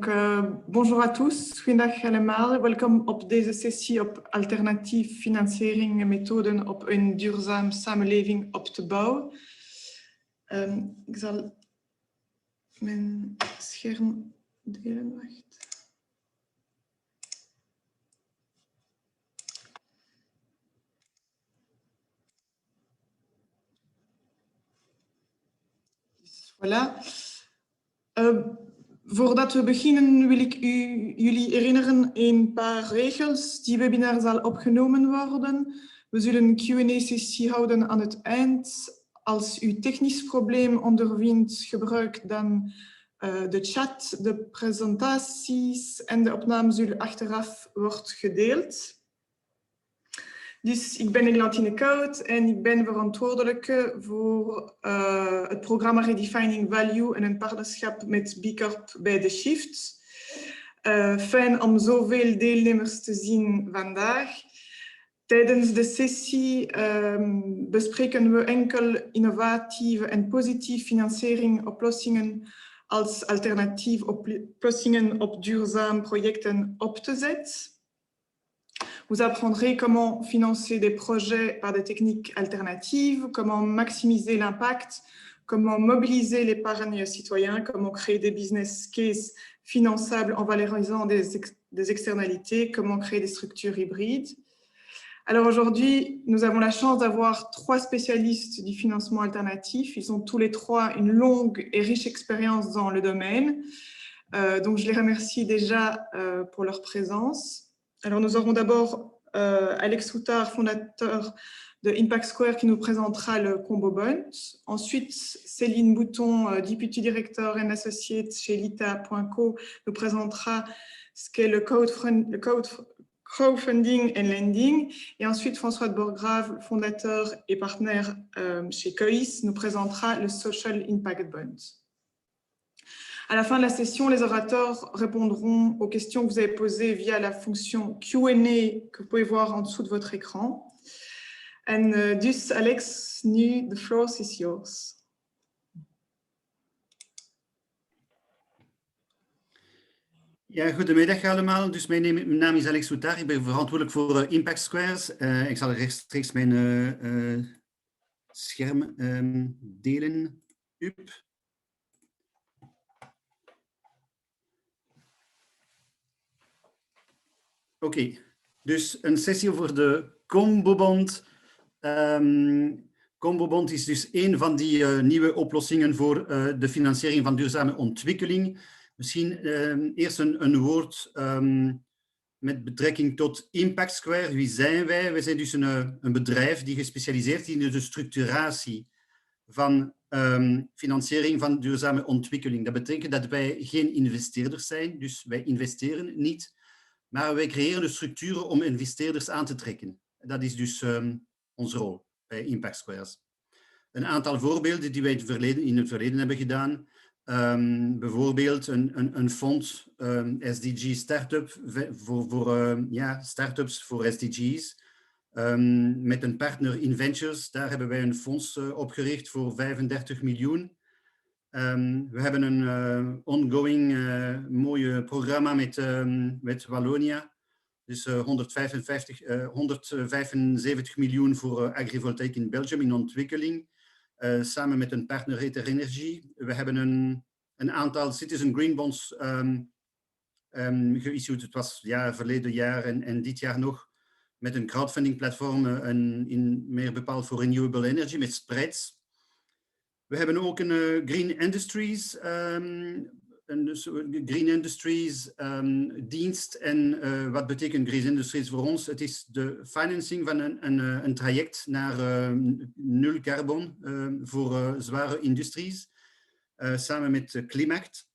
Bonjour à tous, goedendag allemaal. Welkom op deze sessie op alternatief financiering en methoden op een duurzaam samenleving op te bouwen. Ik zal mijn scherm delen. Wacht. Dus, voilà. Voordat we beginnen wil ik jullie herinneren een paar regels. Die webinar zal opgenomen worden. We zullen een Q&A-sessie houden aan het eind. Als u technisch probleem ondervindt, gebruik dan de chat. De presentaties en de opname zullen achteraf worden gedeeld. Dus ik ben Eglantine Kout en ik ben verantwoordelijke voor het programma Redefining Value en een partnerschap met B Corp bij The Shift. Fijn om zoveel deelnemers te zien vandaag. Tijdens de sessie bespreken we enkel innovatieve en positieve financieringsoplossingen als alternatief oplossingen op duurzame projecten op te zetten. Vous apprendrez comment financer des projets par des techniques alternatives, comment maximiser l'impact, comment mobiliser l'épargne citoyenne, comment créer des business cases finançables en valorisant des externalités, comment créer des structures hybrides. Alors aujourd'hui, nous avons la chance d'avoir 3 spécialistes du financement alternatif. Ils ont tous les 3 une longue et riche expérience dans le domaine. Donc je les remercie déjà pour leur présence. Alors, nous aurons d'abord Alex Soutard, fondateur de Impact Square, qui nous présentera le Combo Bond. Ensuite, Céline Bouton, Deputy Director and Associate chez Lita.co, nous présentera ce qu'est le crowdfunding and lending. Et ensuite, François de Borgrave, fondateur et partenaire chez Cois, nous présentera le Social Impact Bond. À la fin de la session, les orateurs répondront aux questions que vous avez posées via la fonction Q&A que vous pouvez voir en dessous de votre écran. En dus, Alex, nu, the floor is yours. Ja, goedemiddag allemaal. Dus mijn naam is Alex Soutard. Ik ben verantwoordelijk voor Impact Squares. Ik zal rechtstreeks mijn scherm delen. Oké, dus een sessie over de Combo Bond. Combo Bond is dus een van die nieuwe oplossingen voor de financiering van duurzame ontwikkeling. Misschien eerst een woord met betrekking tot Impact Square. Wie zijn wij? Wij zijn dus een bedrijf die gespecialiseerd is in de structuratie van financiering van duurzame ontwikkeling. Dat betekent dat wij geen investeerders zijn, dus wij investeren niet. Maar wij creëren de structuren om investeerders aan te trekken. Dat is dus onze rol bij Impact Squares. Een aantal voorbeelden die wij in het verleden hebben gedaan. Bijvoorbeeld een fonds, SDG Startup, voor startups voor SDG's. Met een partner in Ventures, daar hebben wij een fonds opgericht voor 35 miljoen. We hebben een ongoing mooi programma met Wallonia. Dus 175 miljoen voor agrivoltaïk in Belgium in ontwikkeling. Samen met een partner Ether Energy. We hebben een aantal Citizen Green Bonds geïssued. Het was verleden jaar en dit jaar nog. Met een crowdfunding platform, meer bepaald voor renewable energy, met spreads. We hebben ook een Green Industries, dienst. En wat betekent Green Industries voor ons? Het is de financing van een traject naar nul carbon voor zware industries, samen met Klimact.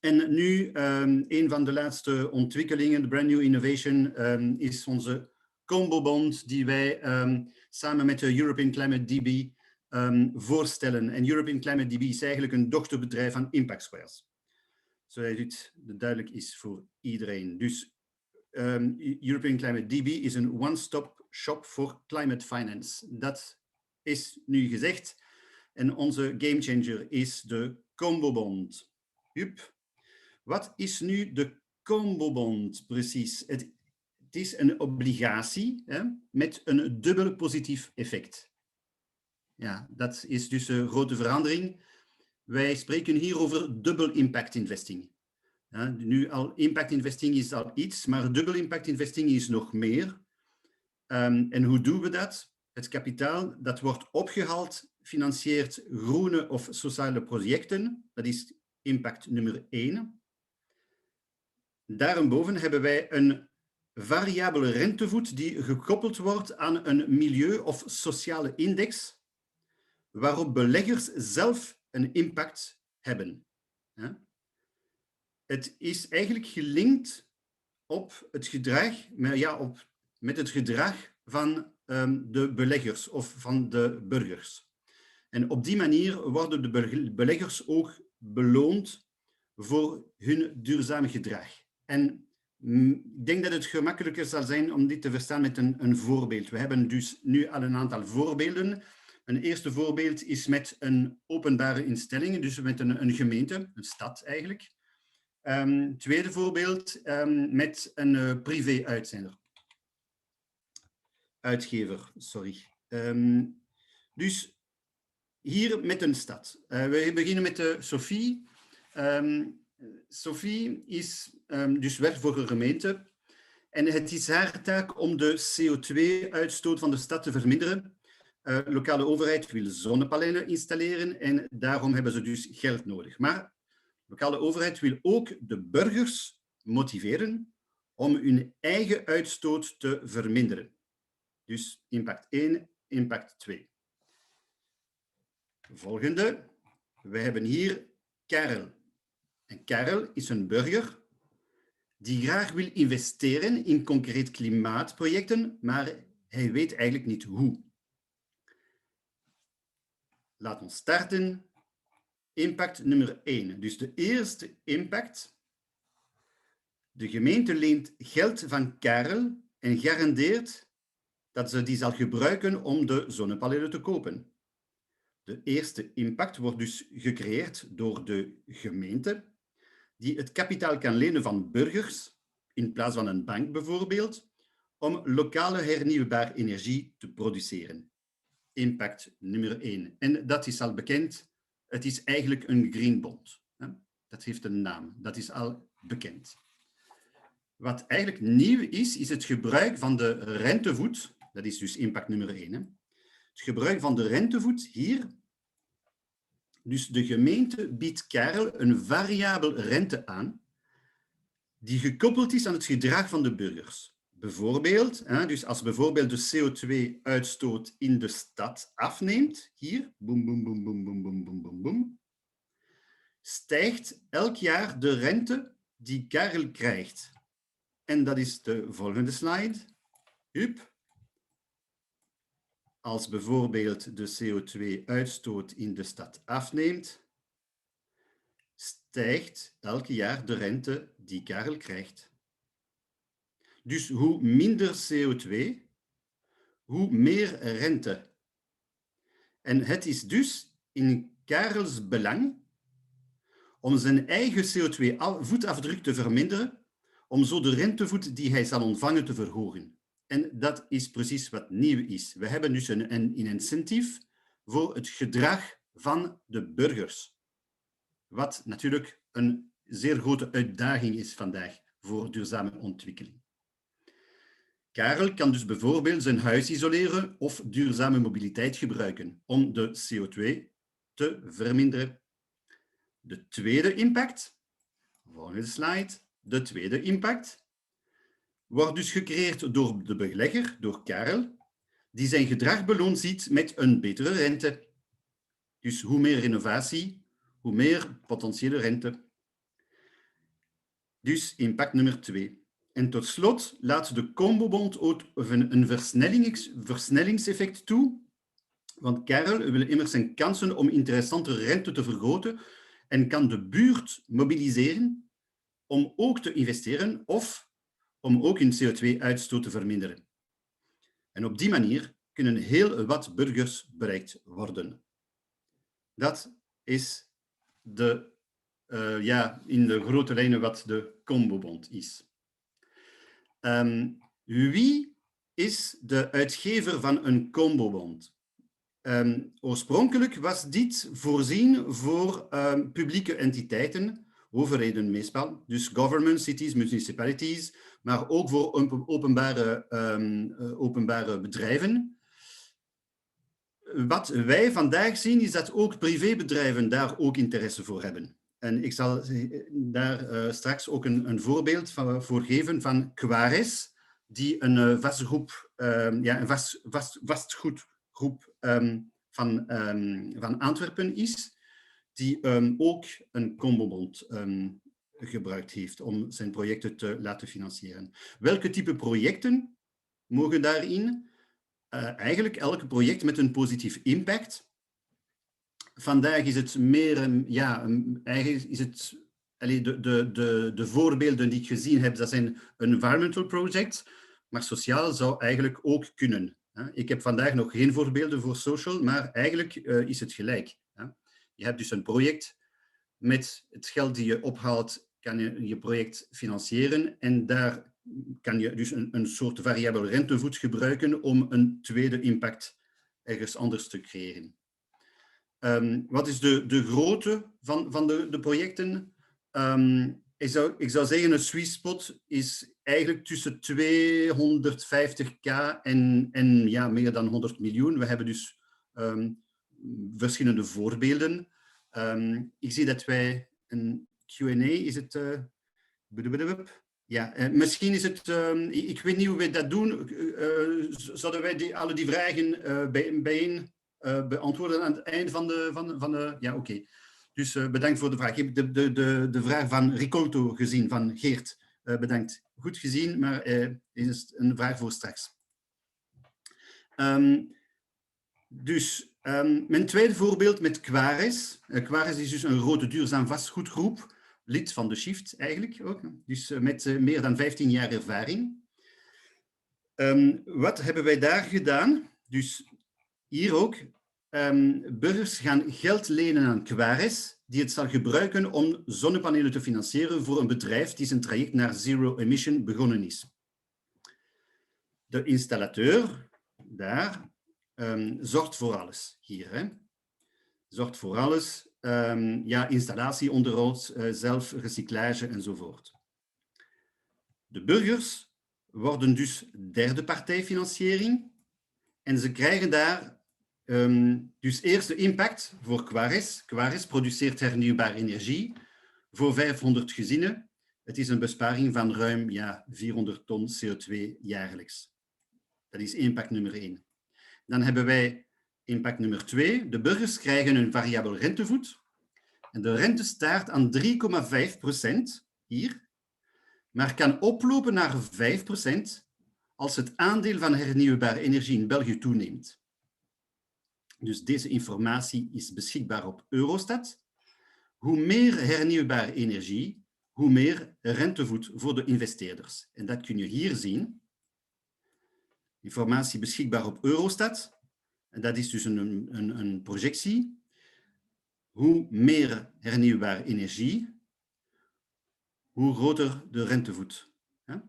En nu, een van de laatste ontwikkelingen, de brand new innovation, is onze Combo Bond, die wij samen met de European Climate DB voorstellen. En European Climate DB is eigenlijk een dochterbedrijf van Impact Squares. Zodat dit duidelijk is voor iedereen. Dus European Climate DB is een one-stop shop voor climate finance. Dat is nu gezegd. En onze gamechanger is de Combo Bond. Wat is nu de combobond precies? Het is een obligatie met een dubbel positief effect. Ja, dat is dus een grote verandering. Wij spreken hier over dubbel impact investing. Ja, nu al impact investing is al iets, maar dubbel impact investing is nog meer. En hoe doen we dat? Het kapitaal dat wordt opgehaald financiert groene of sociale projecten. Dat is impact nummer 1. Daarboven hebben wij een variabele rentevoet die gekoppeld wordt aan een milieu- of sociale index, waarop beleggers zelf een impact hebben. Het is eigenlijk gelinkt op het gedrag, met het gedrag van de beleggers of van de burgers. En op die manier worden de beleggers ook beloond voor hun duurzame gedrag. En ik denk dat het gemakkelijker zal zijn om dit te verstaan met een voorbeeld. We hebben dus nu al een aantal voorbeelden. Een eerste voorbeeld is met een openbare instelling, dus met een gemeente, een stad eigenlijk. Tweede voorbeeld met een privé-uitgever. Dus hier met een stad. We beginnen met Sophie. Sophie is dus werkt voor een gemeente. En het is haar taak om de CO2-uitstoot van de stad te verminderen. De lokale overheid wil zonnepanelen installeren en daarom hebben ze dus geld nodig. Maar de lokale overheid wil ook de burgers motiveren om hun eigen uitstoot te verminderen. Dus impact 1, impact 2. Volgende. We hebben hier Karel. En Karel is een burger die graag wil investeren in concreet klimaatprojecten, maar hij weet eigenlijk niet hoe. Laat ons starten. Impact nummer 1. Dus de eerste impact. De gemeente leent geld van Karel en garandeert dat ze die zal gebruiken om de zonnepanelen te kopen. De eerste impact wordt dus gecreëerd door de gemeente, die het kapitaal kan lenen van burgers, in plaats van een bank bijvoorbeeld, om lokale hernieuwbare energie te produceren. Impact nummer 1. En dat is al bekend. Het is eigenlijk een green bond. Dat heeft een naam. Dat is al bekend. Wat eigenlijk nieuw is, is het gebruik van de rentevoet. Dat is dus impact nummer 1. Het gebruik van de rentevoet hier. Dus de gemeente biedt Karel een variabel rente aan, die gekoppeld is aan het gedrag van de burgers. Bijvoorbeeld, dus als bijvoorbeeld de CO2-uitstoot in de stad afneemt, hier, boem, boem, boem, boem, boem, boem, boem, boem, boem, stijgt elk jaar de rente die Karel krijgt. En dat is de volgende slide. Hup. Als bijvoorbeeld de CO2-uitstoot in de stad afneemt, stijgt elk jaar de rente die Karel krijgt. Dus hoe minder CO2, hoe meer rente. En het is dus in Karels belang om zijn eigen CO2-voetafdruk te verminderen, om zo de rentevoet die hij zal ontvangen te verhogen. En dat is precies wat nieuw is. We hebben dus een incentief voor het gedrag van de burgers. Wat natuurlijk een zeer grote uitdaging is vandaag voor duurzame ontwikkeling. Karel kan dus bijvoorbeeld zijn huis isoleren of duurzame mobiliteit gebruiken om de CO2 te verminderen. De tweede impact, volgende slide, de tweede impact wordt dus gecreëerd door de belegger, door Karel, die zijn gedrag beloond ziet met een betere rente. Dus hoe meer innovatie, hoe meer potentiële rente. Dus impact nummer 2. En tot slot laat de combobond ook een versnellingseffect toe, want Karel wil immers zijn kansen om interessante rente te vergroten en kan de buurt mobiliseren om ook te investeren of om ook hun CO2-uitstoot te verminderen. En op die manier kunnen heel wat burgers bereikt worden. Dat is de in de grote lijnen wat de Combobond is. Wie is de uitgever van een Combobond? Oorspronkelijk was dit voorzien voor publieke entiteiten, overheden meestal, dus governments, cities, municipalities, maar ook voor openbare bedrijven. Wat wij vandaag zien is dat ook privébedrijven daar ook interesse voor hebben. En ik zal daar straks ook een voorbeeld voor geven van Quares, die een vastgoedgroep van Antwerpen is, die ook een Combobond gebruikt heeft om zijn projecten te laten financieren. Welke type projecten mogen daarin? Eigenlijk elk project met een positief impact. Vandaag is het meer, eigenlijk is het, de voorbeelden die ik gezien heb, dat zijn environmental projects, maar sociaal zou eigenlijk ook kunnen. Ik heb vandaag nog geen voorbeelden voor social, maar eigenlijk is het gelijk. Je hebt dus een project, met het geld die je ophaalt, kan je je project financieren en daar kan je dus een soort variabele rentevoet gebruiken om een tweede impact ergens anders te creëren. Wat is de grootte van de projecten? Ik zou zeggen, een sweet spot is eigenlijk tussen 250.000 en meer dan 100 miljoen. We hebben dus verschillende voorbeelden. Ik zie dat wij een Q&A, is het... misschien is het... ik weet niet hoe wij dat doen. Zouden wij alle die vragen bijeen beantwoorden aan het eind van de... Ja, oké. Dus bedankt voor de vraag. Ik heb de vraag van Ricolto gezien, van Geert. Bedankt. Goed gezien, maar is een vraag voor straks. Mijn tweede voorbeeld met Quares. Quares is dus een grote duurzaam vastgoedgroep, lid van de Shift eigenlijk ook, dus met meer dan 15 jaar ervaring. Wat hebben wij daar gedaan? Dus hier ook, burgers gaan geld lenen aan Quares, die het zal gebruiken om zonnepanelen te financieren voor een bedrijf die zijn traject naar zero emission begonnen is. De installateur daar zorgt voor alles hier. Zorgt voor alles, installatie, onderhoud, zelf, recyclage enzovoort. De burgers worden dus derde partijfinanciering en ze krijgen daar dus eerst de impact voor Quares. Quares produceert hernieuwbare energie voor 500 gezinnen. Het is een besparing van ruim 400 ton CO2 jaarlijks. Dat is impact nummer 1. Dan hebben wij impact nummer 2. De burgers krijgen een variabele rentevoet. En de rente start aan 3,5% hier, maar kan oplopen naar 5% als het aandeel van hernieuwbare energie in België toeneemt. Dus deze informatie is beschikbaar op Eurostat. Hoe meer hernieuwbare energie, hoe meer rentevoet voor de investeerders. En dat kun je hier zien. Informatie beschikbaar op Eurostat. En dat is dus een projectie. Hoe meer hernieuwbare energie, hoe groter de rentevoet. Ja?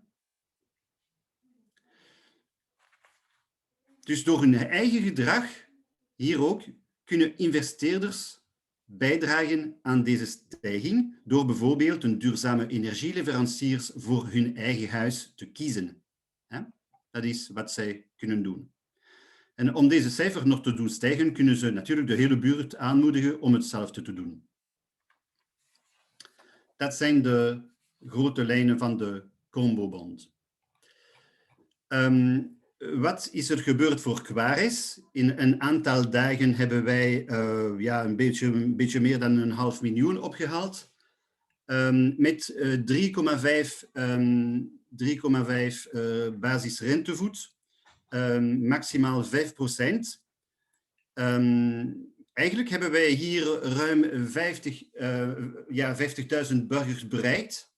Dus door hun eigen gedrag, hier ook, kunnen investeerders bijdragen aan deze stijging door bijvoorbeeld een duurzame energieleveranciers voor hun eigen huis te kiezen. Ja? Dat is wat zij kunnen doen. En om deze cijfer nog te doen stijgen, kunnen ze natuurlijk de hele buurt aanmoedigen om hetzelfde te doen. Dat zijn de grote lijnen van de Combobond. Wat is er gebeurd voor Quares? In een aantal dagen hebben wij een beetje meer dan 500.000 opgehaald. Met 3,5 basisrentevoet. Maximaal 5%. Eigenlijk hebben wij hier ruim 50.000 burgers bereikt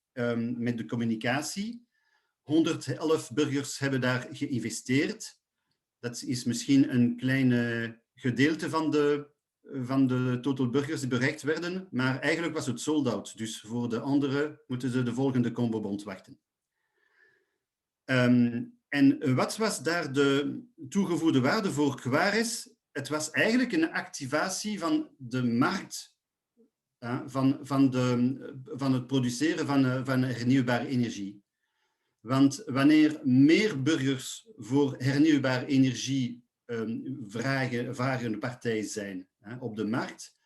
met de communicatie. 111 burgers hebben daar geïnvesteerd. Dat is misschien een klein gedeelte van de total burgers die bereikt werden, maar eigenlijk was het sold out. Dus voor de anderen moeten ze de volgende combobond wachten. En wat was daar de toegevoegde waarde voor Quares? Het was eigenlijk een activatie van de markt, van het produceren van hernieuwbare energie. Want wanneer meer burgers voor hernieuwbare energie vragende partij zijn op de markt,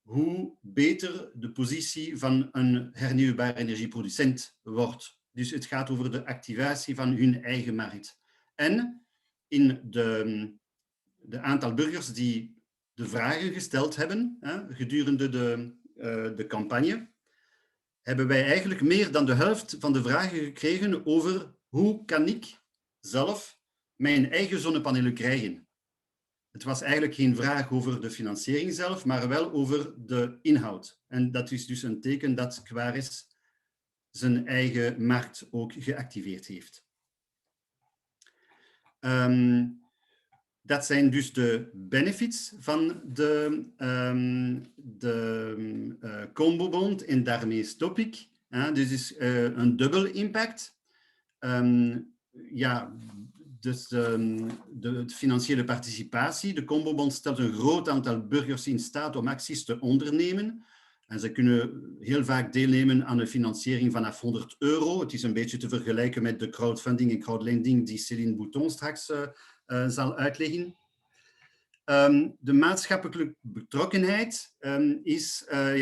hoe beter de positie van een hernieuwbare energieproducent wordt. Dus het gaat over de activatie van hun eigen markt. En in de aantal burgers die de vragen gesteld hebben gedurende de campagne, hebben wij eigenlijk meer dan de helft van de vragen gekregen over hoe kan ik zelf mijn eigen zonnepanelen krijgen. Het was eigenlijk geen vraag over de financiering zelf, maar wel over de inhoud. En dat is dus een teken dat Quares zijn eigen markt ook geactiveerd heeft. Dat zijn dus de benefits van de combobond en daarmee stop ik. Dus is een dubbel impact. Dus de financiële participatie. De combobond stelt een groot aantal burgers in staat om acties te ondernemen. En ze kunnen heel vaak deelnemen aan de financiering vanaf €100. Het is een beetje te vergelijken met de crowdfunding en crowdlending die Céline Bouton straks zal uitleggen. De maatschappelijke betrokkenheid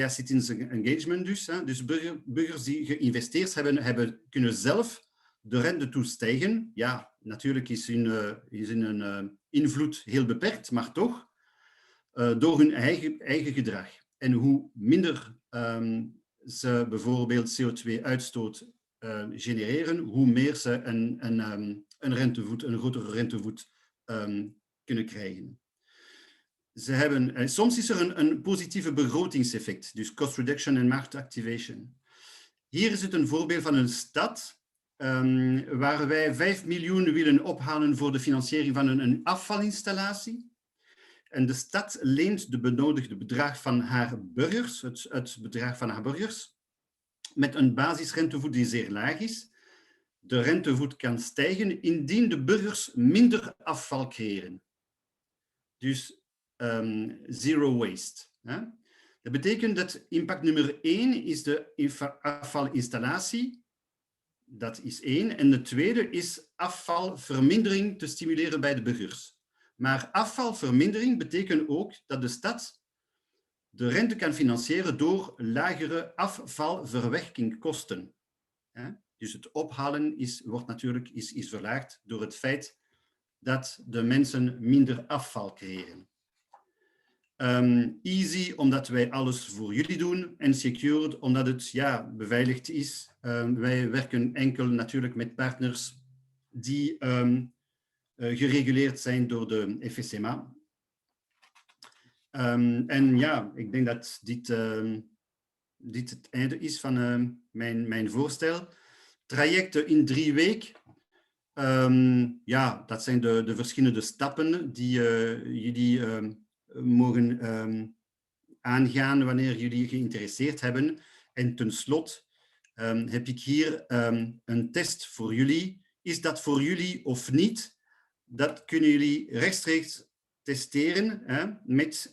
zit in zijn engagement dus. Dus burgers die geïnvesteerd hebben kunnen zelf de rente toestijgen. Ja, natuurlijk is hun invloed heel beperkt, maar toch door hun eigen gedrag. En hoe minder ze bijvoorbeeld CO2-uitstoot genereren, hoe meer ze een grotere rentevoet kunnen krijgen. Soms is er een positieve begrotingseffect, dus cost reduction en market activation. Hier is het een voorbeeld van een stad waar wij 5 miljoen willen ophalen voor de financiering van een afvalinstallatie. En de stad leent de benodigde bedrag van haar burgers, het bedrag van haar burgers, met een basisrentevoet die zeer laag is. De rentevoet kan stijgen indien de burgers minder afval creëren. Dus zero waste. Dat betekent dat impact nummer 1 is de afvalinstallatie. Dat is 1. En de tweede is afvalvermindering te stimuleren bij de burgers. Maar afvalvermindering betekent ook dat de stad de rente kan financieren door lagere afvalverwerkingskosten. Dus het ophalen wordt natuurlijk verlaagd door het feit dat de mensen minder afval creëren. Easy, omdat wij alles voor jullie doen. En secured, omdat het beveiligd is. Wij werken enkel natuurlijk met partners die gereguleerd zijn door de FSMA. Ik denk dat dit het einde is van mijn voorstel. Trajecten in 3 weken. Dat zijn de verschillende stappen die jullie mogen aangaan wanneer jullie geïnteresseerd hebben. En tenslotte heb ik hier een test voor jullie. Is dat voor jullie of niet? Dat kunnen jullie rechtstreeks testeren met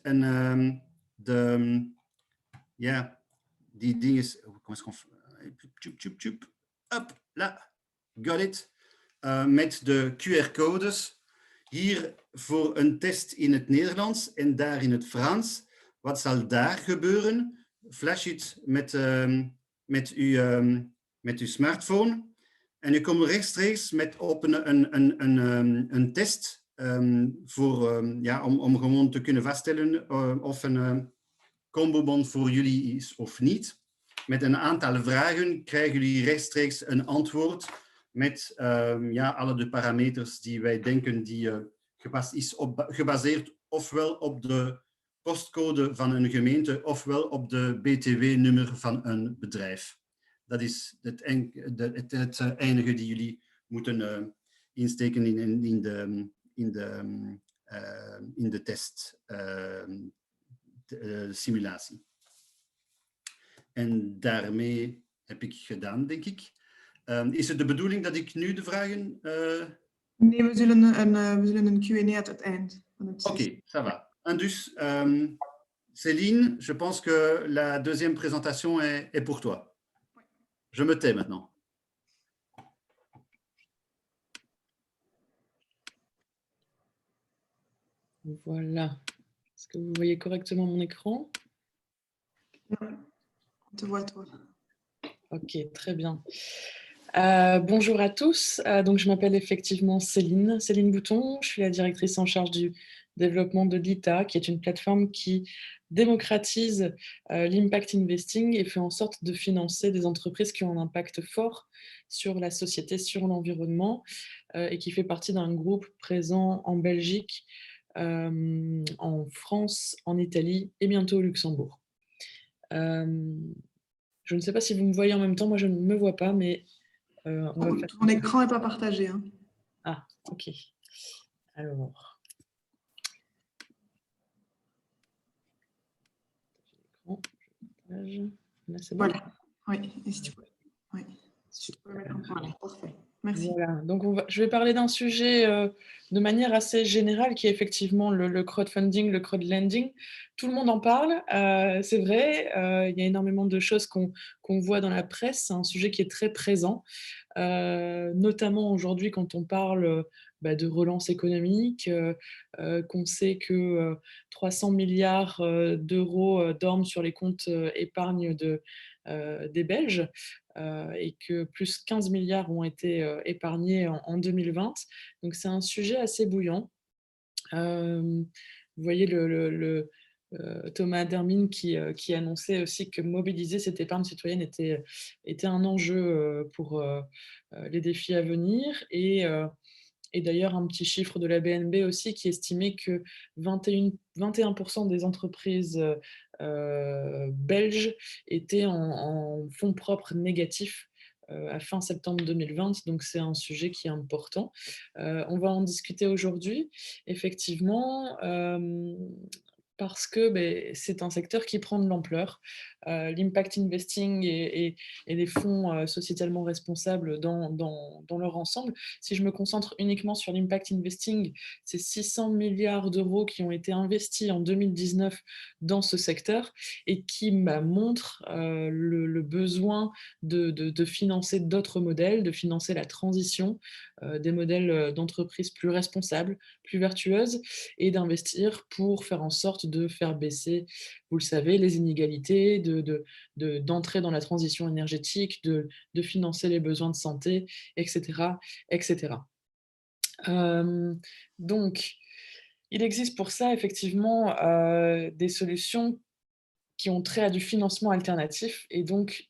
die dingen. Got it. Met de QR-codes. Hier voor een test in het Nederlands en daar in het Frans. Wat zal daar gebeuren? Flash it met uw smartphone. En je komt rechtstreeks op een test om gewoon te kunnen vaststellen of een combobond voor jullie is of niet. Met een aantal vragen krijgen jullie rechtstreeks een antwoord met alle de parameters die wij denken die gebaseerd ofwel op de postcode van een gemeente ofwel op de BTW-nummer van een bedrijf. Dat is het enige die jullie moeten insteken in de test simulatie. En daarmee heb ik gedaan, denk ik. Is het de bedoeling dat ik nu de vragen... Nee, we zullen een Q&A at het eind van het Ok, ça va. En dus, Céline, je pense que la deuxième présentation est pour toi. Je me tais maintenant. Voilà. Est-ce que vous voyez correctement mon écran? On te voit, toi. Ok, très bien. Bonjour à tous. Donc, je m'appelle effectivement Céline Bouton. Je suis la directrice en charge du développement de l'ITA, qui est une plateforme qui démocratise l'impact investing et fait en sorte de financer des entreprises qui ont un impact fort sur la société, sur l'environnement, et qui fait partie d'un groupe présent en Belgique, en France, en Italie et bientôt au Luxembourg. Je ne sais pas si vous me voyez en même temps, moi je ne me vois pas, mais on va faire... Ton écran n'est pas partagé. Hein. Ah, ok. Alors... Là, c'est bon. Voilà. Oui, et si tu peux. Oui. Si tu peux mettre en voilà, parfait. Merci. Voilà. Donc je vais parler d'un sujet de manière assez générale qui est effectivement le crowdfunding, le crowdlending. Tout le monde en parle, c'est vrai. Il y a énormément de choses qu'on voit dans la presse. C'est un sujet qui est très présent, notamment aujourd'hui quand on parle de relance économique, qu'on sait que 300 milliards d'euros dorment sur les comptes épargne des Belges. Et que plus 15 milliards ont été épargnés en 2020. Donc c'est un sujet assez bouillant. Vous voyez Thomas Dermine qui annonçait aussi que mobiliser cette épargne citoyenne était un enjeu pour les défis à venir. Et d'ailleurs, un petit chiffre de la BNB aussi qui estimait que 21% des entreprises belges étaient en fonds propres négatifs à fin septembre 2020. Donc, c'est un sujet qui est important. On va en discuter aujourd'hui, effectivement. Parce que c'est un secteur qui prend de l'ampleur. L'impact investing et les fonds sociétalement responsables dans leur ensemble. Si je me concentre uniquement sur l'impact investing, c'est 600 milliards d'euros qui ont été investis en 2019 dans ce secteur et qui montrent le besoin de financer d'autres modèles, de financer la transition, des modèles d'entreprises plus responsables, plus vertueuses et d'investir pour faire en sorte de faire baisser, vous le savez, les inégalités, d'entrer dans la transition énergétique, de financer les besoins de santé, etc. etc. Donc, il existe pour ça effectivement des solutions qui ont trait à du financement alternatif. Et donc,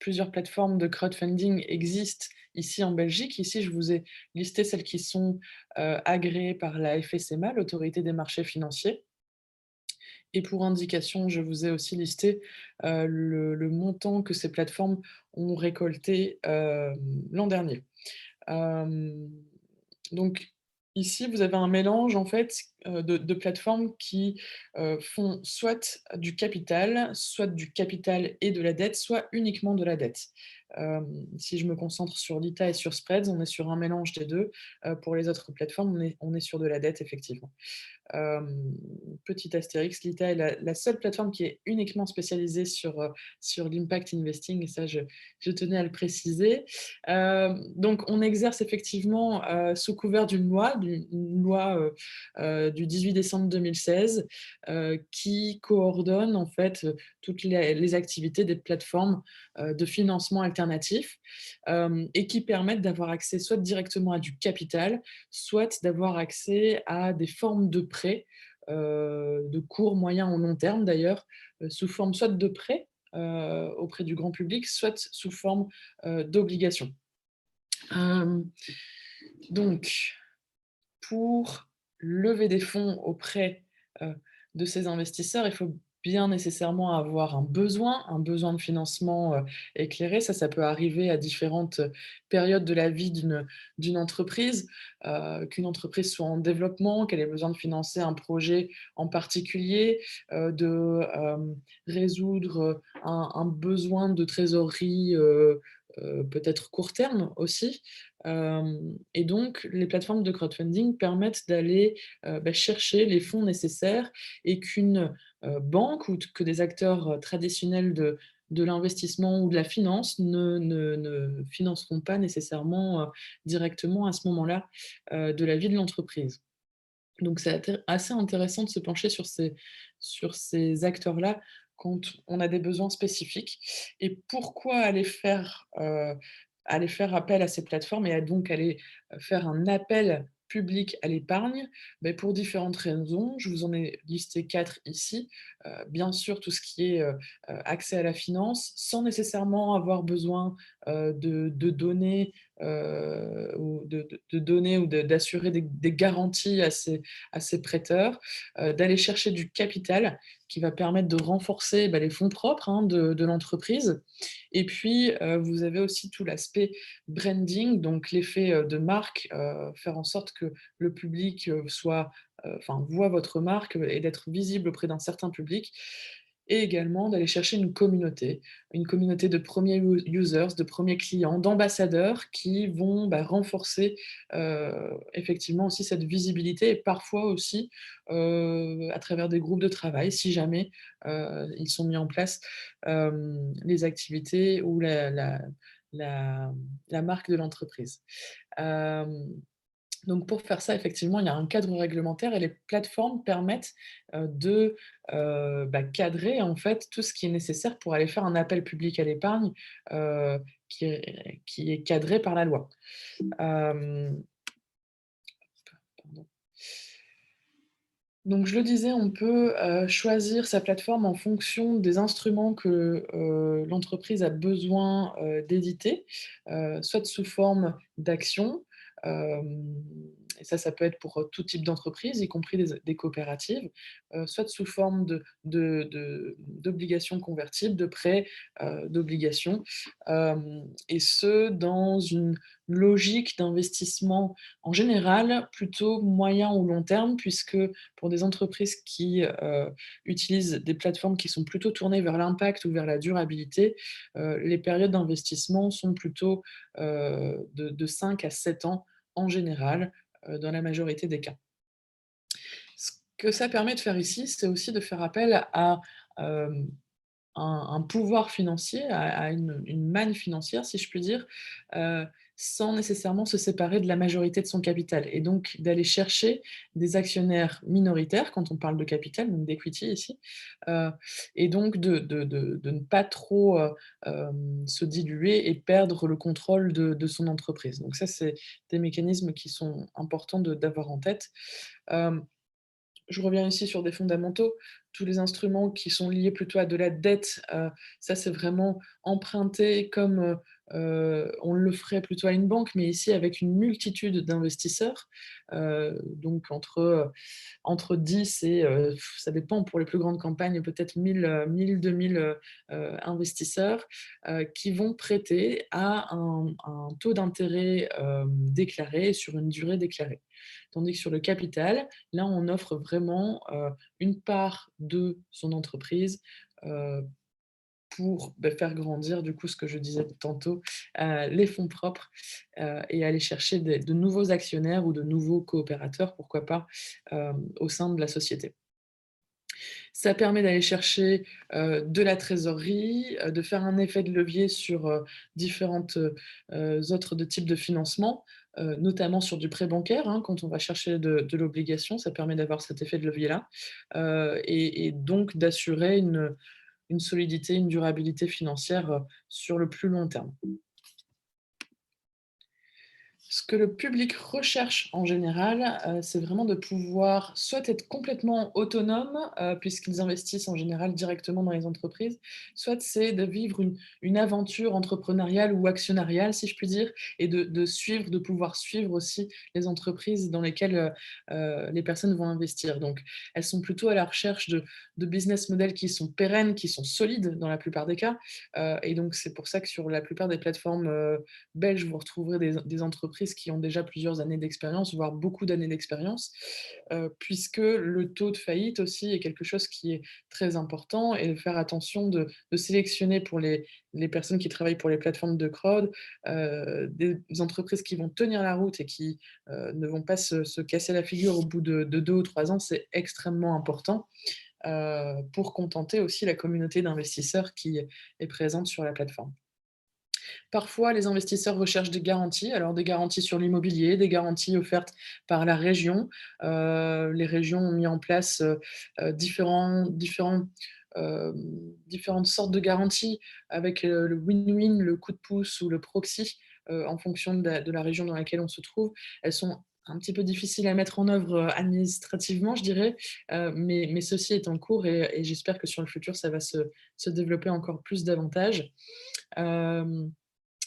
plusieurs plateformes de crowdfunding existent ici en Belgique. Ici, je vous ai listé celles qui sont agréées par la FSMA, l'Autorité des marchés financiers. Et pour indication, je vous ai aussi listé le montant que ces plateformes ont récolté l'an dernier. Donc, ici, vous avez un mélange en fait de plateformes qui font soit du capital et de la dette, soit uniquement de la dette. Si je me concentre sur l'ITA et sur Spreads, on est sur un mélange des deux. Pour les autres plateformes, on est sur de la dette, effectivement. Petit astérix, l'ITA est la seule plateforme qui est uniquement spécialisée sur l'impact investing, et ça, je tenais à le préciser. Donc, on exerce effectivement sous couvert d'une loi du 18 décembre 2016 qui coordonne en fait toutes les activités des plateformes de financement alternatif et qui permettent d'avoir accès soit directement à du capital, soit d'avoir accès à des formes de prêts, de court, moyen ou long terme d'ailleurs, sous forme soit de prêts auprès du grand public, soit sous forme d'obligations. Donc, pour lever des fonds auprès de ces investisseurs, il faut bien nécessairement avoir un besoin de financement éclairé. Ça peut arriver à différentes périodes de la vie d'une entreprise, qu'une entreprise soit en développement, qu'elle ait besoin de financer un projet en particulier, de résoudre un besoin de trésorerie peut-être court terme aussi. Et donc, les plateformes de crowdfunding permettent d'aller chercher les fonds nécessaires et qu'une banque ou que des acteurs traditionnels de l'investissement ou de la finance ne financeront pas nécessairement directement à ce moment-là de la vie de l'entreprise. Donc c'est assez intéressant de se pencher sur ces acteurs-là quand on a des besoins spécifiques. Et pourquoi aller faire appel à ces plateformes et donc aller faire un appel public à l'épargne? Beh, pour différentes raisons. Je vous en ai listé 4 ici. Bien sûr, tout ce qui est accès à la finance, sans nécessairement avoir besoin de donner ou de donner ou d'assurer des garanties à ces prêteurs, d'aller chercher du capital qui va permettre de renforcer les fonds propres hein, de l'entreprise. Et puis, vous avez aussi tout l'aspect branding, donc l'effet de marque, faire en sorte que le public voit votre marque et d'être visible auprès d'un certain public. Et également d'aller chercher une communauté de premiers users, de premiers clients, d'ambassadeurs qui vont renforcer effectivement aussi cette visibilité et parfois aussi à travers des groupes de travail, si jamais ils sont mis en place les activités ou la marque de l'entreprise. Donc pour faire ça, effectivement, il y a un cadre réglementaire et les plateformes permettent de cadrer en fait tout ce qui est nécessaire pour aller faire un appel public à l'épargne qui est cadré par la loi. Pardon. Donc je le disais, on peut choisir sa plateforme en fonction des instruments que l'entreprise a besoin d'éditer, soit sous forme d'actions, et ça peut être pour tout type d'entreprise, y compris des coopératives, soit sous forme d'obligations convertibles, de prêts, d'obligations, et ce, dans une logique d'investissement en général plutôt moyen ou long terme, puisque pour des entreprises qui utilisent des plateformes qui sont plutôt tournées vers l'impact ou vers la durabilité, les périodes d'investissement sont plutôt de 5 à 7 ans en général, dans la majorité des cas. Ce que ça permet de faire ici, c'est aussi de faire appel à un pouvoir financier, à une manne financière, si je puis dire, sans nécessairement se séparer de la majorité de son capital. Et donc d'aller chercher des actionnaires minoritaires, quand on parle de capital, donc d'equity ici, et donc de ne pas trop se diluer et perdre le contrôle de son entreprise. Donc ça, c'est des mécanismes qui sont importants d'avoir en tête. Je reviens ici sur des fondamentaux. Tous les instruments qui sont liés plutôt à de la dette, ça c'est vraiment emprunter comme on le ferait plutôt à une banque, mais ici avec une multitude d'investisseurs, donc entre 10 et ça dépend pour les plus grandes campagnes, peut-être 1000, 2000 investisseurs qui vont prêter à un taux d'intérêt déclaré sur une durée déclarée. Tandis que sur le capital, là, on offre vraiment une part de son entreprise pour faire grandir, du coup, ce que je disais tantôt, les fonds propres et aller chercher de nouveaux actionnaires ou de nouveaux coopérateurs, pourquoi pas, au sein de la société. Ça permet d'aller chercher de la trésorerie, de faire un effet de levier sur différentes autres types de financement, notamment sur du prêt bancaire, hein, quand on va chercher de l'obligation, ça permet d'avoir cet effet de levier-là, et donc d'assurer une solidité, une durabilité financière sur le plus long terme. Ce que le public recherche en général, c'est vraiment de pouvoir soit être complètement autonome, puisqu'ils investissent en général directement dans les entreprises, soit c'est de vivre une aventure entrepreneuriale ou actionnariale, si je puis dire, et de pouvoir suivre aussi les entreprises dans lesquelles, les personnes vont investir. Donc, elles sont plutôt à la recherche de business models qui sont pérennes, qui sont solides dans la plupart des cas, et donc c'est pour ça que sur la plupart des plateformes, belges, vous retrouverez des entreprises qui ont déjà plusieurs années d'expérience, voire beaucoup d'années d'expérience, puisque le taux de faillite aussi est quelque chose qui est très important, et de faire attention de sélectionner pour les personnes qui travaillent pour les plateformes de crowd, des entreprises qui vont tenir la route et qui ne vont pas se casser la figure au bout de 2 ou 3 ans, c'est extrêmement important, pour contenter aussi la communauté d'investisseurs qui est présente sur la plateforme. Parfois, les investisseurs recherchent des garanties, alors des garanties sur l'immobilier, des garanties offertes par la région. Les régions ont mis en place différentes sortes de garanties avec le win-win, le coup de pouce ou le proxy, en fonction de la région dans laquelle on se trouve. Elles sont un petit peu difficiles à mettre en œuvre administrativement, je dirais, mais ceci est en cours, et j'espère que sur le futur, ça va se développer encore plus davantage. Euh,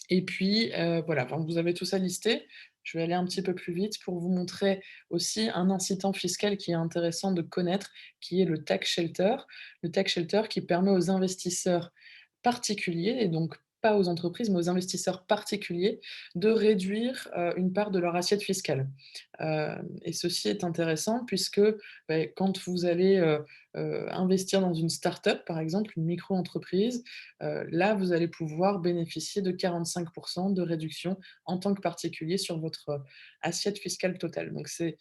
et puis, voilà, enfin, vous avez tout ça listé. Je vais aller un petit peu plus vite pour vous montrer aussi un incitant fiscal qui est intéressant de connaître, qui est le tax shelter. Le tax shelter qui permet aux investisseurs particuliers, et donc pas aux entreprises, mais aux investisseurs particuliers, de réduire une part de leur assiette fiscale. Et ceci est intéressant puisque quand vous allez investir dans une start-up, par exemple, une micro-entreprise, là, vous allez pouvoir bénéficier de 45% de réduction en tant que particulier sur votre assiette fiscale totale. Donc, c'est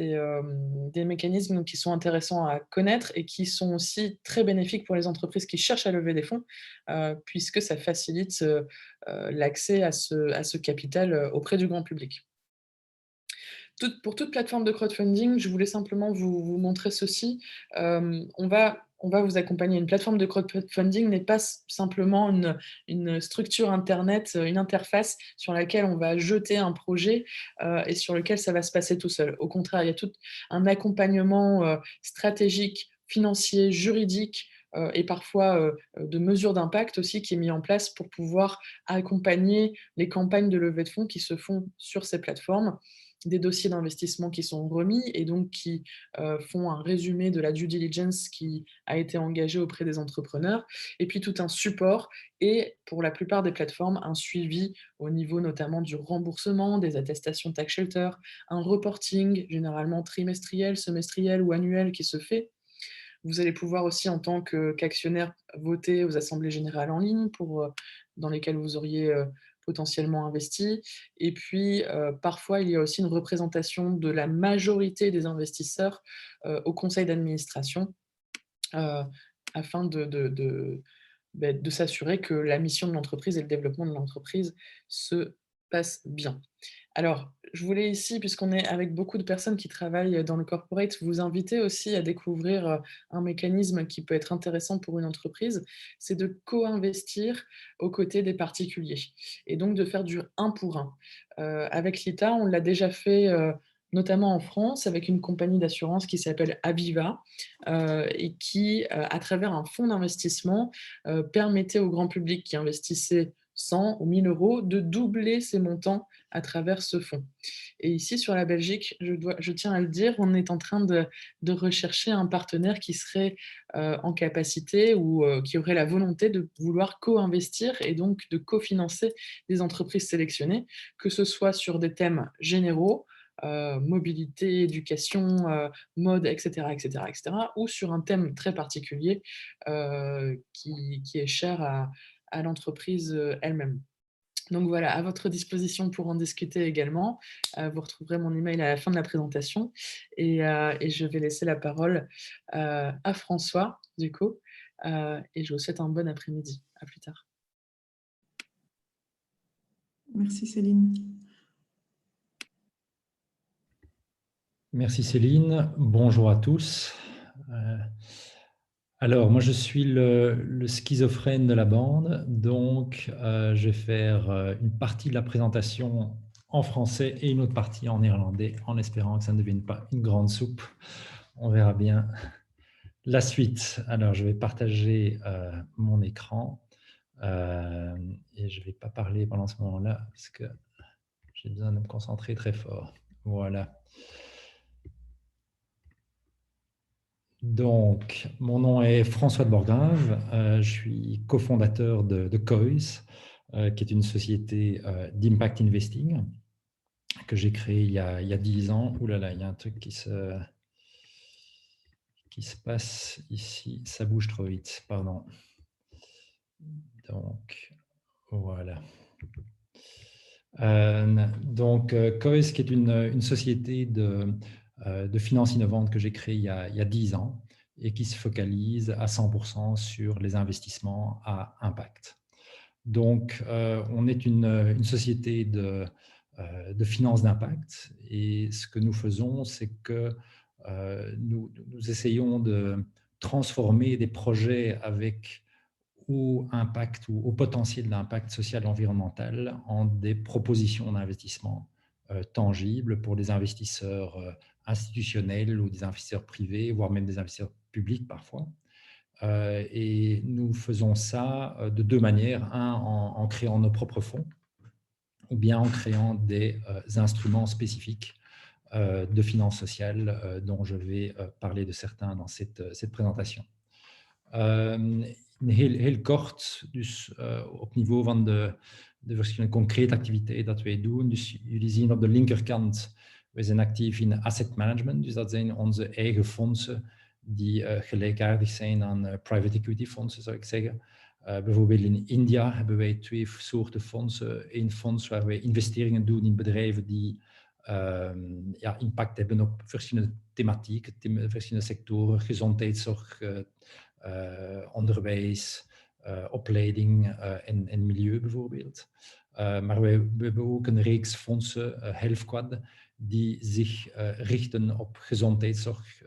des mécanismes qui sont intéressants à connaître et qui sont aussi très bénéfiques pour les entreprises qui cherchent à lever des fonds, puisque ça facilite l'accès à ce capital auprès du grand public. Pour toute plateforme de crowdfunding, je voulais simplement vous montrer ceci. On va vous accompagner. Une plateforme de crowdfunding n'est pas simplement une structure Internet, une interface sur laquelle on va jeter un projet et sur lequel ça va se passer tout seul. Au contraire, il y a tout un accompagnement stratégique, financier, juridique, et parfois de mesures d'impact aussi qui est mis en place pour pouvoir accompagner les campagnes de levée de fonds qui se font sur ces plateformes, des dossiers d'investissement qui sont remis et donc qui font un résumé de la due diligence qui a été engagée auprès des entrepreneurs, et puis tout un support et pour la plupart des plateformes, un suivi au niveau notamment du remboursement, des attestations tax shelter, un reporting généralement trimestriel, semestriel ou annuel qui se fait. Vous allez pouvoir aussi, en tant qu'actionnaire, voter aux assemblées générales en ligne dans lesquelles vous auriez potentiellement investi. Et puis, parfois, il y a aussi une représentation de la majorité des investisseurs au conseil d'administration afin de s'assurer que la mission de l'entreprise et le développement de l'entreprise se passent bien. Alors, je voulais ici, puisqu'on est avec beaucoup de personnes qui travaillent dans le corporate, vous inviter aussi à découvrir un mécanisme qui peut être intéressant pour une entreprise, c'est de co-investir aux côtés des particuliers et donc de faire du 1 pour 1. Avec l'ITA, on l'a déjà fait notamment en France avec une compagnie d'assurance qui s'appelle Aviva et qui, à travers un fonds d'investissement, permettait au grand public qui investissait 100 ou 1000 euros de doubler ses montants à travers ce fonds. Et ici, sur la Belgique, je tiens à le dire, on est en train de rechercher un partenaire qui serait en capacité ou qui aurait la volonté de vouloir co-investir et donc de cofinancer des entreprises sélectionnées, que ce soit sur des thèmes généraux, mobilité, éducation, mode, etc., etc., etc., ou sur un thème très particulier qui est cher à l'entreprise elle-même. Donc voilà, à votre disposition pour en discuter également. Vous retrouverez mon email à la fin de la présentation et je vais laisser la parole à François, du coup, et je vous souhaite un bon après-midi. À plus tard. Merci Céline. Merci Céline, bonjour à tous. Alors, moi je suis le schizophrène de la bande, donc je vais faire une partie de la présentation en français et une autre partie en néerlandais, en espérant que ça ne devienne pas une grande soupe. On verra bien la suite. Alors, je vais partager mon écran et je ne vais pas parler pendant ce moment-là parce que j'ai besoin de me concentrer très fort. Voilà. Donc, mon nom est François de Borgrave. Je suis cofondateur de Cois, qui est une société d'impact investing que j'ai créée il y a 10 ans. Ouh là là, il y a un truc qui se passe ici. Ça bouge trop vite, pardon. Donc, voilà. Cois, qui est une société de finances innovantes que j'ai créée il y a 10 ans et qui se focalise à 100% sur les investissements à impact. Donc, on est une société de finances d'impact et ce que nous faisons, c'est que nous essayons de transformer des projets avec au impact ou au potentiel d'impact social et environnemental en des propositions d'investissement tangibles pour des investisseurs institutionnels ou des investisseurs privés, voire même des investisseurs publics parfois. Et nous faisons ça de deux manières. Un, en créant nos propres fonds, ou bien en créant des instruments spécifiques de finances sociales dont je vais parler de certains dans cette présentation. Heel kort, dus op niveau van de verschillende concrete activiteiten dat wij doen. Dus jullie zien op de linkerkant, wij zijn actief in asset management. Dus dat zijn onze eigen fondsen die gelijkaardig zijn aan private equity fondsen, zou ik zeggen. Bijvoorbeeld in India hebben wij 2 soorten fondsen. Eén fonds waar wij investeringen doen in bedrijven die impact hebben op verschillende thematieken, verschillende sectoren, gezondheidszorg, onderwijs, opleiding en milieu bijvoorbeeld. Maar we hebben ook een reeks fondsen, HealthQuad, die zich richten op gezondheidszorg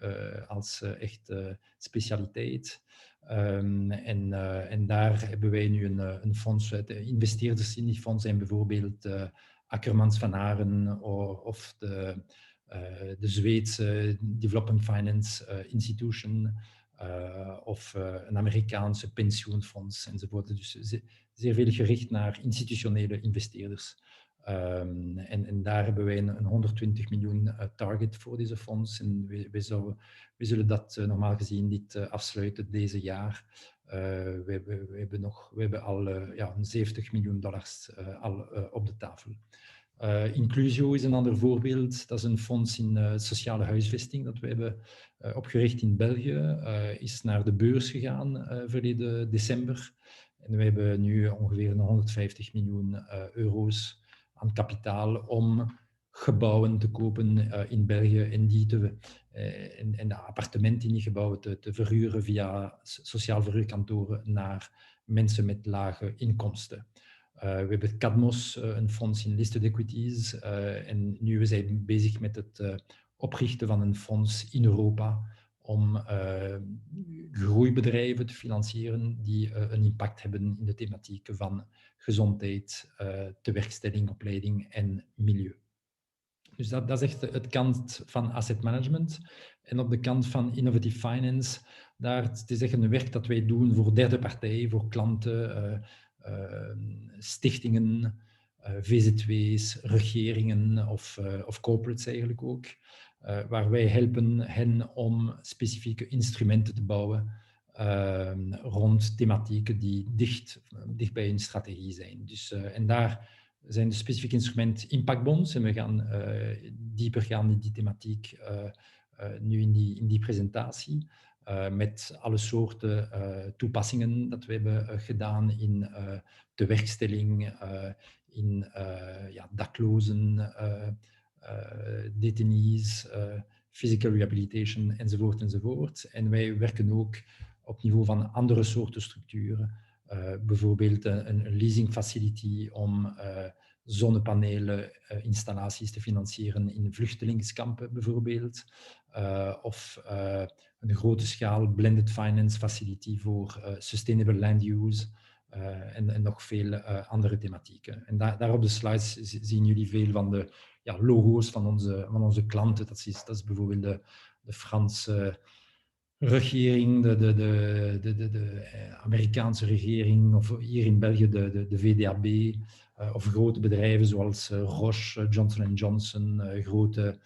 als echt specialiteit. En daar hebben wij nu een fonds. De investeerders in die fonds zijn bijvoorbeeld Akkermans van Aren of de Zweedse Development Finance Institution of een Amerikaanse pensioenfonds enzovoort. Dus zeer veel gericht naar institutionele investeerders. En daar hebben wij een 120 miljoen target voor deze fonds. En we zullen dat normaal gezien niet afsluiten deze jaar. We hebben al $70 miljoen al op de tafel. Inclusio is een ander voorbeeld. Dat is een fonds in sociale huisvesting dat we hebben opgericht in België. Is naar de beurs gegaan verleden december. En we hebben nu ongeveer 150 miljoen euro's aan kapitaal om gebouwen te kopen in België en de appartementen in die gebouwen te verhuren via sociaal verhuurkantoren naar mensen met lage inkomsten. We hebben Cadmos, een fonds in listed equities. En nu we zijn bezig met het oprichten van een fonds in Europa om groeibedrijven te financieren die een impact hebben in de thematieken van gezondheid, tewerkstelling, opleiding en milieu. Dus dat is echt het kant van asset management. En op de kant van innovative finance, het is echt een werk dat wij doen voor derde partijen, voor klanten, stichtingen, VZW's, regeringen of corporates eigenlijk ook. Waar wij helpen hen om specifieke instrumenten te bouwen rond thematieken die dicht bij hun strategie zijn. Dus, en daar zijn de specifieke instrumenten impactbonds en we gaan dieper gaan in die thematiek nu in die presentatie. Met alle soorten toepassingen dat we hebben gedaan in tewerkstelling, in daklozen, detainees, physical rehabilitation enzovoort. En wij werken ook op niveau van andere soorten structuren. Bijvoorbeeld een leasing facility om zonnepanelen installaties te financieren in vluchtelingskampen bijvoorbeeld. Of een grote schaal blended finance facility voor sustainable land use en nog veel andere thematieken. En daar op de slides zien jullie veel van de logo's van onze klanten. Dat is bijvoorbeeld de Franse regering, de Amerikaanse regering, of hier in België de VDAB, of grote bedrijven zoals Roche, Johnson & Johnson, grote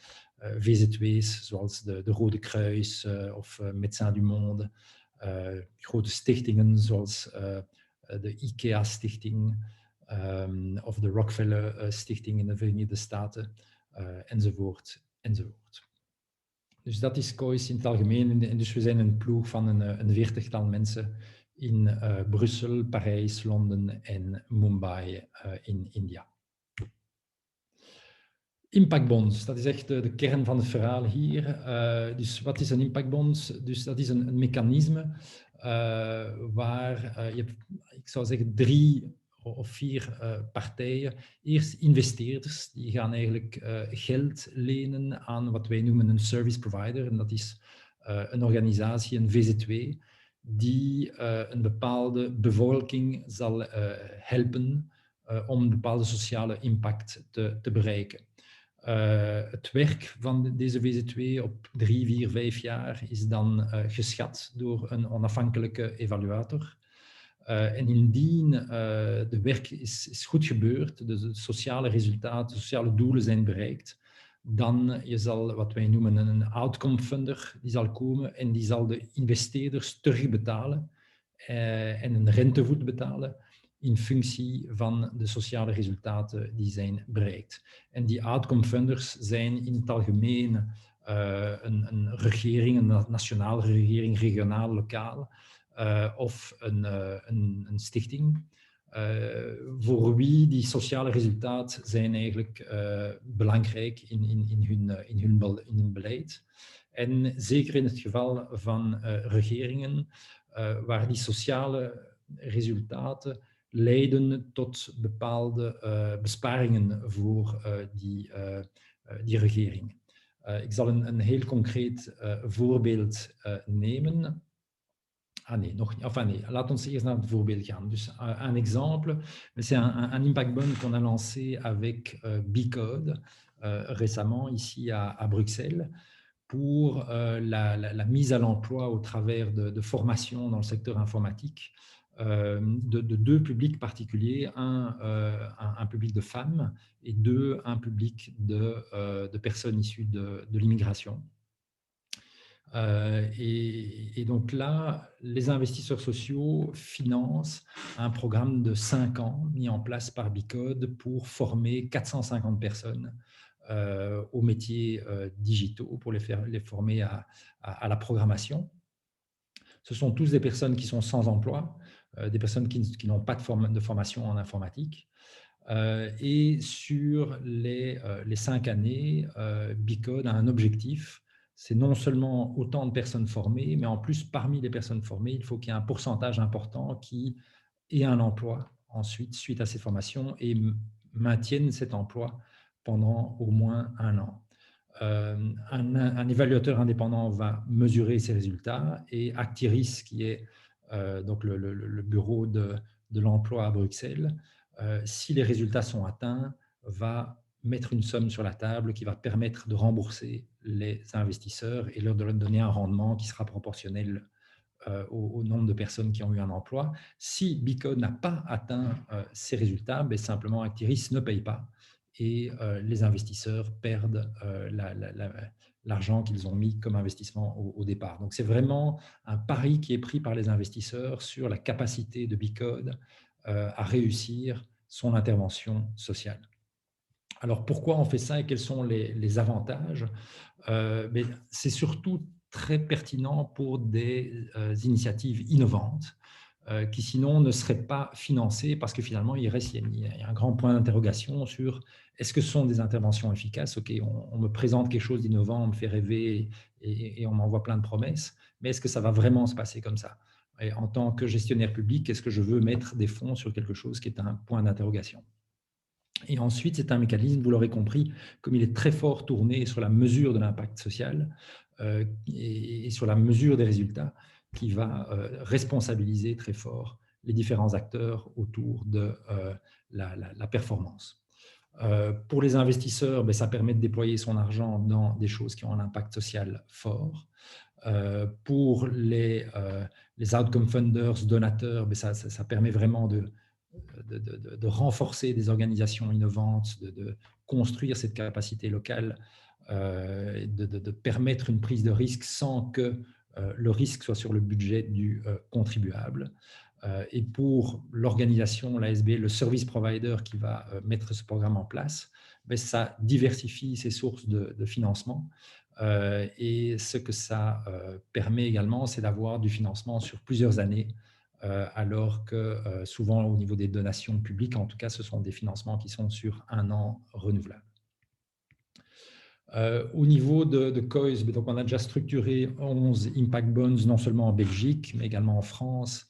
VZW's zoals de Rode Kruis of Médecins du Monde, grote stichtingen zoals de IKEA-stichting of de Rockefeller-stichting in de Verenigde Staten, enzovoort, enzovoort. Dus dat is COIS in het algemeen. En dus we zijn een ploeg van een 40-tal mensen in Brussel, Parijs, Londen en Mumbai in India. Impactbonds, dat is echt de kern van het verhaal hier. Dus wat is een impactbond? Dus dat is een mechanisme waar je hebt, ik zou zeggen, 3 of 4 partijen. Eerst investeerders, die gaan eigenlijk geld lenen aan wat wij noemen een service provider. En dat is een organisatie, een VZW, die een bepaalde bevolking zal helpen om een bepaalde sociale impact te bereiken. Het werk van deze VZW op 3, 4, 5 jaar is dan geschat door een onafhankelijke evaluator. En indien de werk is goed gebeurd, dus de sociale resultaten, de sociale doelen zijn bereikt, dan je zal wat wij noemen een outcome funder, die zal komen en die zal de investeerders terugbetalen en een rentevoet betalen in functie van de sociale resultaten die zijn bereikt. En die outcome funders zijn in het algemeen een regering, een nationale regering, regionaal, lokaal, of een stichting, voor wie die sociale resultaten zijn eigenlijk belangrijk in hun beleid. En zeker in het geval van regeringen, waar die sociale resultaten leiden tot bepaalde besparingen voor die regering. Ik zal een heel concreet voorbeeld nemen. Laat ons eerst naar het voorbeeld gaan. Dus un exemple, c'est un impact bond qu'on a lancé avec Bicode récemment ici à Bruxelles pour la mise à l'emploi au travers de formations dans le secteur informatique de 2 publics particuliers, un public de femmes et un public de personnes issues de l'immigration. Et donc là, les investisseurs sociaux financent un programme de 5 ans mis en place par Bicode pour former 450 personnes aux métiers digitaux, pour les former à la programmation. Ce sont tous des personnes qui sont sans emploi, des personnes qui n'ont pas de formation en informatique. Et sur les 5 années, Bicode a un objectif. C'est non seulement autant de personnes formées, mais en plus, parmi les personnes formées, il faut qu'il y ait un pourcentage important qui ait un emploi ensuite, suite à ces formations, et maintiennent cet emploi pendant au moins 1 an. Un évaluateur indépendant va mesurer ces résultats et Actiris, qui est donc le bureau de l'emploi à Bruxelles, si les résultats sont atteints, va mettre une somme sur la table qui va permettre de rembourser les investisseurs et leur donner un rendement qui sera proportionnel au nombre de personnes qui ont eu un emploi. Si Bicode n'a pas atteint ces résultats, ben simplement Actiris ne paye pas et les investisseurs perdent l'argent qu'ils ont mis comme investissement au départ. Donc c'est vraiment un pari qui est pris par les investisseurs sur la capacité de Bicode à réussir son intervention sociale. Alors, pourquoi on fait ça et quels sont les avantages? C'est surtout très pertinent pour des initiatives innovantes qui, sinon, ne seraient pas financées parce que, finalement, il y a un grand point d'interrogation sur est-ce que ce sont des interventions efficaces? OK, on me présente quelque chose d'innovant, on me fait rêver et on m'envoie plein de promesses, mais est-ce que ça va vraiment se passer comme ça? Et en tant que gestionnaire public, est-ce que je veux mettre des fonds sur quelque chose qui est un point d'interrogation? Et ensuite, c'est un mécanisme, vous l'aurez compris, comme il est très fort tourné sur la mesure de l'impact social et sur la mesure des résultats, qui va responsabiliser très fort les différents acteurs autour de la performance. Pour les investisseurs, ben, ça permet de déployer son argent dans des choses qui ont un impact social fort. Pour les outcome funders, donateurs, ben, ça permet vraiment de renforcer des organisations innovantes, de construire cette capacité locale, de permettre une prise de risque sans que le risque soit sur le budget du contribuable. Et pour l'organisation, l'ASB, le service provider qui va mettre ce programme en place, ben, ça diversifie ses sources de financement. Et ce que ça permet également, c'est d'avoir du financement sur plusieurs années, alors que souvent au niveau des donations publiques, en tout cas, ce sont des financements qui sont sur 1 an renouvelables. Au niveau de COIS, donc on a déjà structuré 11 Impact Bonds, non seulement en Belgique, mais également en France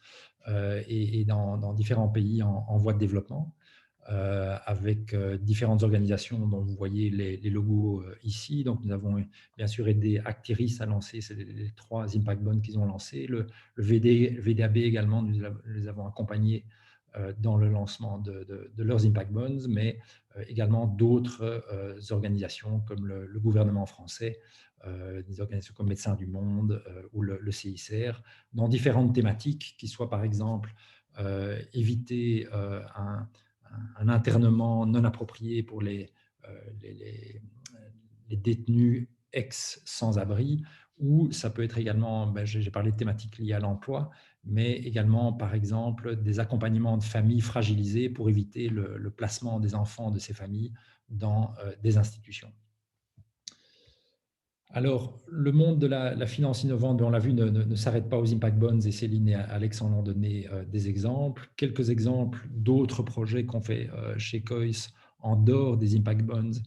et dans différents pays en voie de développement, avec différentes organisations dont vous voyez les logos ici. Donc nous avons bien sûr aidé Actiris à lancer les 3 Impact Bonds qu'ils ont lancés. Le VDAB également, nous les avons accompagnés dans le lancement de leurs Impact Bonds, mais également d'autres organisations comme le gouvernement français, des organisations comme Médecins du Monde ou le CICR, dans différentes thématiques, qui soient par exemple éviter un internement non approprié pour les détenus ex-sans-abri, ou ça peut être également, ben, j'ai parlé de thématiques liées à l'emploi, mais également, par exemple, des accompagnements de familles fragilisées pour éviter le placement des enfants de ces familles dans des institutions. Alors, le monde de la finance innovante, on l'a vu, ne s'arrête pas aux Impact Bonds, et Céline et Alex en ont donné des exemples. Quelques exemples d'autres projets qu'on fait chez COIS en dehors des Impact Bonds,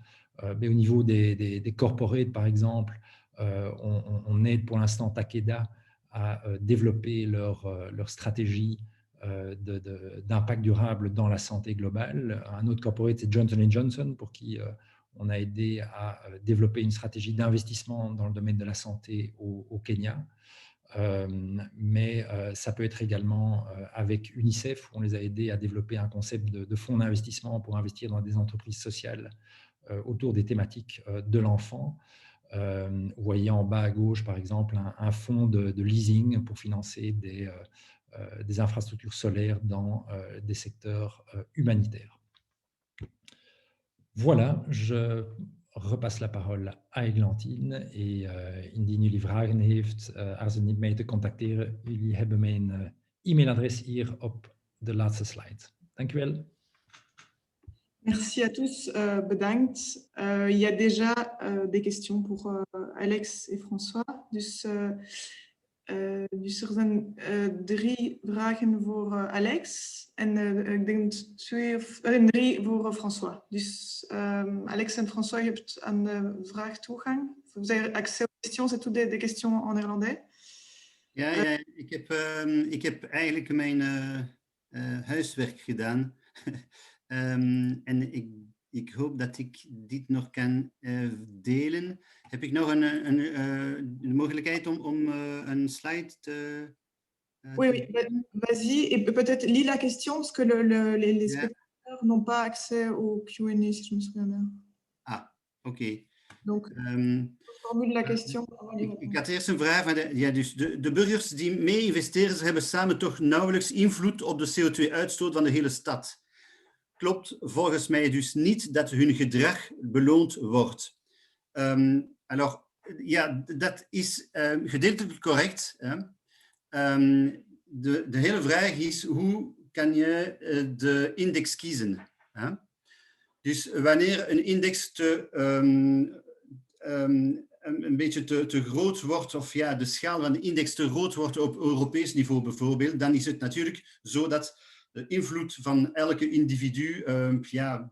mais au niveau des corporates, par exemple, on aide pour l'instant Takeda à développer leur stratégie d'impact durable dans la santé globale. Un autre corporate, c'est Johnson & Johnson, pour qui on a aidé à développer une stratégie d'investissement dans le domaine de la santé au Kenya. Mais ça peut être également avec UNICEF, où on les a aidés à développer un concept de fonds d'investissement pour investir dans des entreprises sociales autour des thématiques de l'enfant. Vous voyez en bas à gauche, par exemple, un fonds de leasing pour financer des infrastructures solaires dans des secteurs humanitaires. Voilà, je repasse la parole à Eglantine. Et indien jullie vragen heeft, aarzel niet mij te contacteren. Jullie hebben mijn e-mailadres hier op de laatste slide. Dank u wel. Merci à tous, bedankt. Il y a déjà des questions pour Alex et François. Dus er zijn 3 vragen voor Alex en ik denk 3 voor François. Dus Alex en François, je hebt aan de vraag toegang. Vous avez accès aux questions, c'est toutes des questions en néerlandais. Ja, ik heb eigenlijk mijn huiswerk gedaan. En ik hoop dat ik dit nog kan delen. Heb ik nog een mogelijkheid om een slide te... Oui, vas-y. Et peut-être lis la question, parce que les spectateurs n'ont pas accès au Q&A, si je me souviens bien. Ah, oké. Donc, formule la question. Ik had eerst een vraag. Dus de burgers die mee investeren, hebben samen toch nauwelijks invloed op de CO2-uitstoot van de hele stad. Klopt volgens mij dus niet dat hun gedrag beloond wordt. Alors, ja, dat is gedeeltelijk correct. Hè. De hele vraag is, hoe kan je de index kiezen? Hè? Dus wanneer een index een beetje te groot wordt, of ja, de schaal van de index te groot wordt op Europees niveau bijvoorbeeld, dan is het natuurlijk zo dat de invloed van elke individu, ja,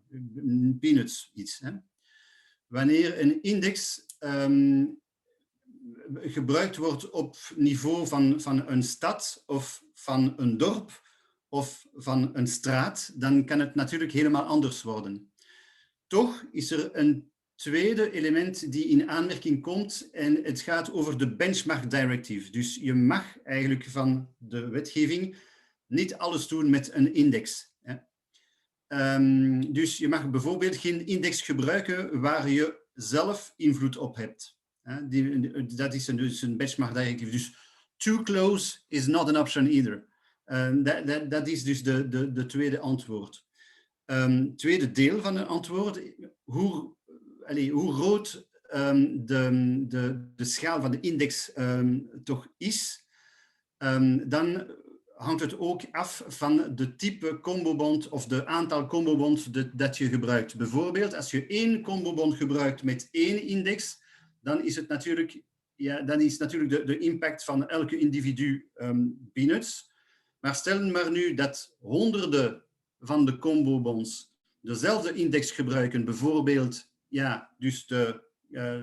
peanuts is. Hè. Wanneer een index gebruikt wordt op niveau van een stad of van een dorp of van een straat, dan kan het natuurlijk helemaal anders worden. Toch is er een tweede element die in aanmerking komt en het gaat over de Benchmark Directive. Dus je mag eigenlijk van de wetgeving niet alles doen met een index. Hè. Dus je mag bijvoorbeeld geen index gebruiken waar je zelf invloed op hebt. Dat is dus een benchmark directive. Dus too close is not an option either. Dat is dus de tweede antwoord. Tweede deel van het antwoord. Hoe groot de schaal van de index toch is, dan hangt het ook af van de type combobond of de aantal combobond dat je gebruikt. Bijvoorbeeld, als je 1 combobond gebruikt met 1 index, dan is het natuurlijk, de impact van elke individu peanuts. Maar stel maar nu dat honderden van de combobonds dezelfde index gebruiken, bijvoorbeeld dus de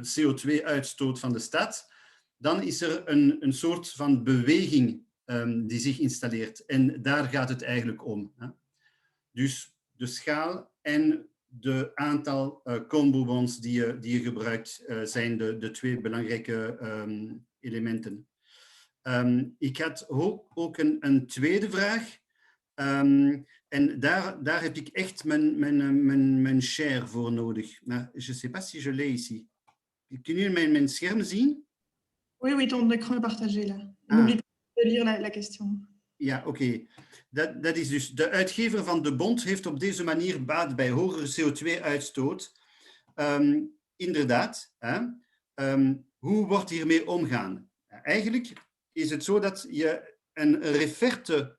CO2-uitstoot van de stad, dan is er een soort van beweging die zich installeert. En daar gaat het eigenlijk om. Hè. Dus de schaal en de aantal combobonds die je gebruikt zijn de twee belangrijke elementen. Ik had ook een tweede vraag. En daar heb ik echt mijn share voor nodig. Maar je ne sais pas si je l'ai ici. Kunnen jullie mijn scherm zien? Oui, ton écran est partagé là. N'oublie pas de lire la question. Ja, oké. Dat is dus de uitgever van de bond heeft op deze manier baat bij hogere CO2-uitstoot. Inderdaad. Hoe wordt hiermee omgaan? Eigenlijk is het zo dat je een referte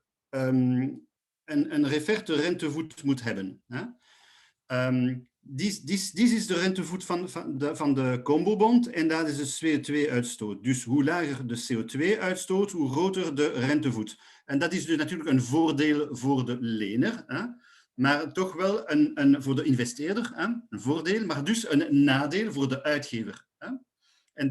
rentevoet moet hebben. Dit is de rentevoet van de combobond en dat is de CO2-uitstoot. Dus hoe lager de CO2-uitstoot, hoe groter de rentevoet. En dat is dus natuurlijk een voordeel voor de lener, maar toch wel voor de investeerder een voordeel, maar dus een nadeel voor de uitgever. En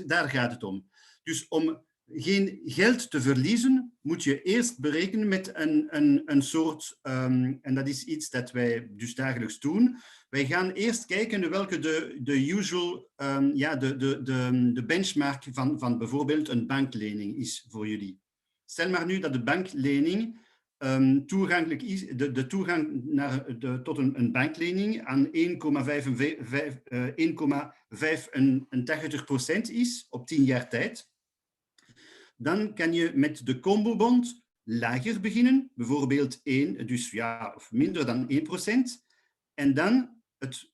daar gaat het om. Dus om geen geld te verliezen, moet je eerst berekenen met een soort, en dat is iets dat wij dus dagelijks doen. Wij gaan eerst kijken welke de benchmark van bijvoorbeeld een banklening is voor jullie. Stel maar nu dat de banklening toegankelijk is, de toegang tot een banklening aan 1,85% is op 10 jaar tijd. Dan kan je met de combobond lager beginnen, bijvoorbeeld 1, dus of minder dan 1%. En dan het